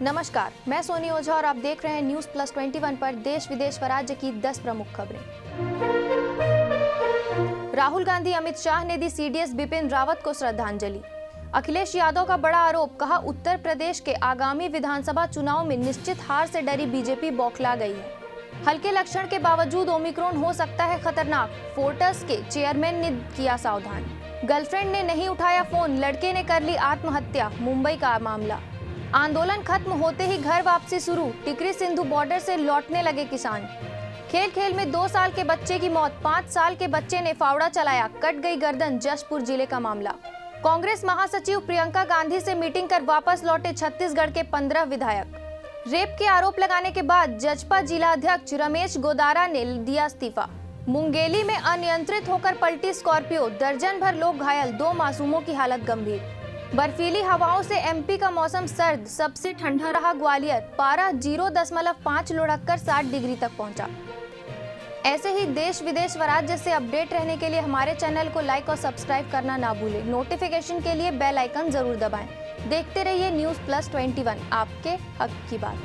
नमस्कार, मैं सोनी ओझा और आप देख रहे हैं न्यूज प्लस 21 पर देश विदेश व राज्य की 10 प्रमुख खबरें। राहुल गांधी अमित शाह ने दी सीडीएस बिपिन रावत को श्रद्धांजलि। अखिलेश यादव का बड़ा आरोप, कहा उत्तर प्रदेश के आगामी विधानसभा चुनाव में निश्चित हार से डरी बीजेपी बौखला गई है। हल्के लक्षण के बावजूद ओमिक्रॉन हो सकता है खतरनाक, फोर्टिस के चेयरमैन ने किया सावधान। गर्लफ्रेंड ने नहीं उठाया फोन, लड़के ने कर ली आत्महत्या, मुंबई का मामला। आंदोलन खत्म होते ही घर वापसी शुरू, टिकरी सिंधु बॉर्डर से लौटने लगे किसान। खेल खेल में 2 साल के बच्चे की मौत, 5 साल के बच्चे ने फावड़ा चलाया, कट गई गर्दन, जशपुर जिले का मामला। कांग्रेस महासचिव प्रियंका गांधी से मीटिंग कर वापस लौटे छत्तीसगढ़ के 15 विधायक। रेप के आरोप लगाने के बाद जजपा जिला अध्यक्ष रमेश गोदारा ने दिया इस्तीफा। मुंगेली में अनियंत्रित होकर पलटी स्कॉर्पियो, दर्जन भर लोग घायल, 2 मासूमों की हालत गंभीर। बर्फीली हवाओं से एमपी का मौसम सर्द, सबसे ठंडा रहा ग्वालियर, पारा 0.5 लुढ़ककर 60 डिग्री तक पहुंचा। ऐसे ही देश विदेश व राज्य से अपडेट रहने के लिए हमारे चैनल को लाइक और सब्सक्राइब करना ना भूलें। नोटिफिकेशन के लिए बेल आइकन जरूर दबाएं। देखते रहिए न्यूज प्लस 21, आपके हक की बात।